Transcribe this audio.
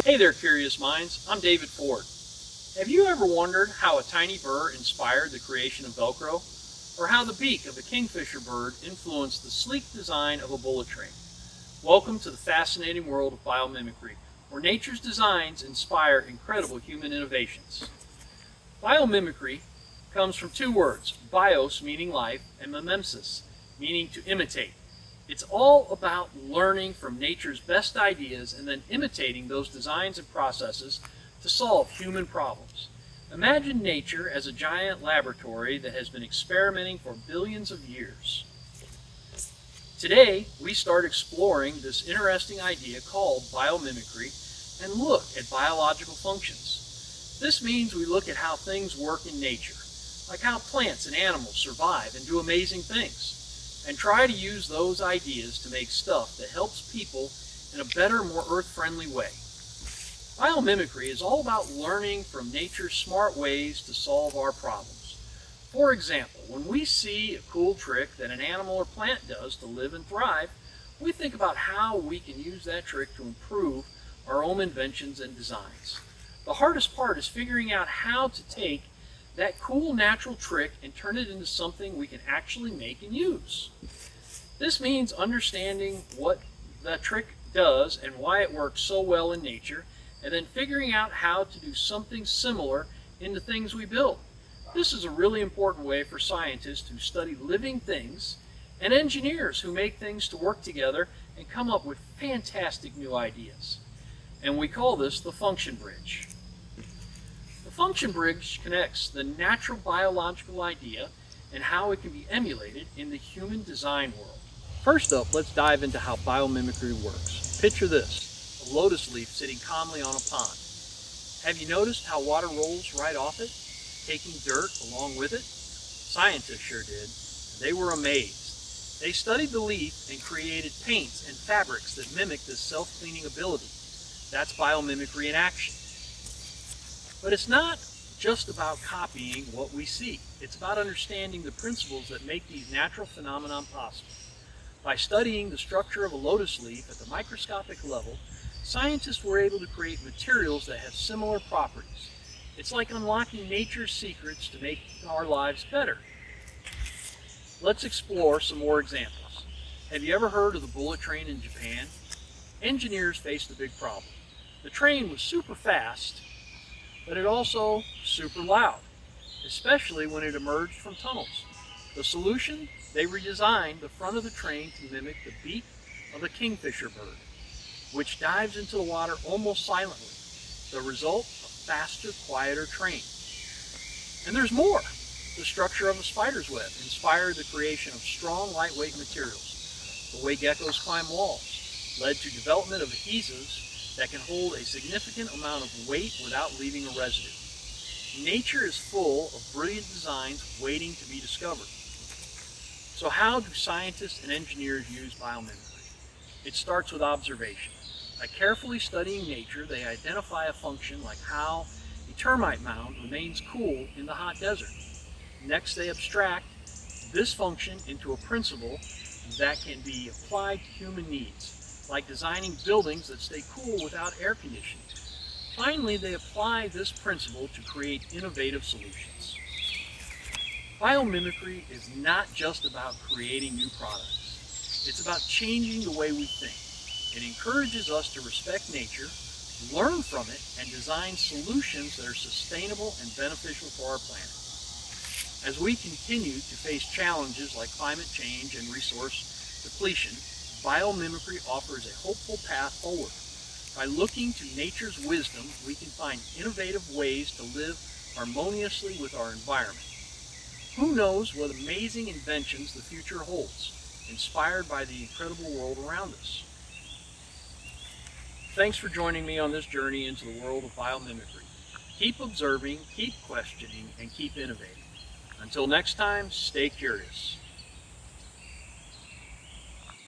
Hey there, curious minds. I'm David Ford. Have you ever wondered how a tiny burr inspired the creation of Velcro? Or how the beak of a kingfisher bird influenced the sleek design of a bullet train? Welcome to the fascinating world of biomimicry, where nature's designs inspire incredible human innovations. Biomimicry comes from two words, bios meaning life and mimesis meaning to imitate. It's all about learning from nature's best ideas and then imitating those designs and processes to solve human problems. Imagine nature as a giant laboratory that has been experimenting for billions of years. Today, we start exploring this interesting idea called biomimicry and look at biological functions. This means we look at how things work in nature, like how plants and animals survive and do amazing things, and try to use those ideas to make stuff that helps people in a better, more earth-friendly way. Biomimicry is all about learning from nature's smart ways to solve our problems. For example, when we see a cool trick that an animal or plant does to live and thrive, we think about how we can use that trick to improve our own inventions and designs. The hardest part is figuring out how to take that cool natural trick and turn it into something we can actually make and use. This means understanding what that trick does and why it works so well in nature, and then figuring out how to do something similar in the things we build. This is a really important way for scientists who study living things and engineers who make things to work together and come up with fantastic new ideas. And we call this the function bridge. The function bridge connects the natural biological idea and how it can be emulated in the human design world. First up, let's dive into how biomimicry works. Picture this, a lotus leaf sitting calmly on a pond. Have you noticed how water rolls right off it, taking dirt along with it? Scientists sure did. They were amazed. They studied the leaf and created paints and fabrics that mimic this self-cleaning ability. That's biomimicry in action. But it's not just about copying what we see. It's about understanding the principles that make these natural phenomena possible. By studying the structure of a lotus leaf at the microscopic level, scientists were able to create materials that have similar properties. It's like unlocking nature's secrets to make our lives better. Let's explore some more examples. Have you ever heard of the bullet train in Japan? Engineers faced a big problem. The train was super fast, but it also super loud, especially when it emerged from tunnels. The solution? They redesigned the front of the train to mimic the beak of a kingfisher bird, which dives into the water almost silently. The result? A faster, quieter train. And there's more. The structure of a spider's web inspired the creation of strong, lightweight materials. The way geckos climb walls led to development of adhesives that can hold a significant amount of weight without leaving a residue. Nature is full of brilliant designs waiting to be discovered. So how do scientists and engineers use biomimicry? It starts with observation. By carefully studying nature, they identify a function like how a termite mound remains cool in the hot desert. Next, they abstract this function into a principle that can be applied to human needs, like designing buildings that stay cool without air conditioning. Finally, they apply this principle to create innovative solutions. Biomimicry is not just about creating new products. It's about changing the way we think. It encourages us to respect nature, learn from it, and design solutions that are sustainable and beneficial for our planet. As we continue to face challenges like climate change and resource depletion, biomimicry offers a hopeful path forward. By looking to nature's wisdom, we can find innovative ways to live harmoniously with our environment. Who knows what amazing inventions the future holds, inspired by the incredible world around us. Thanks for joining me on this journey into the world of biomimicry. Keep observing, keep questioning, and keep innovating. Until next time, stay curious.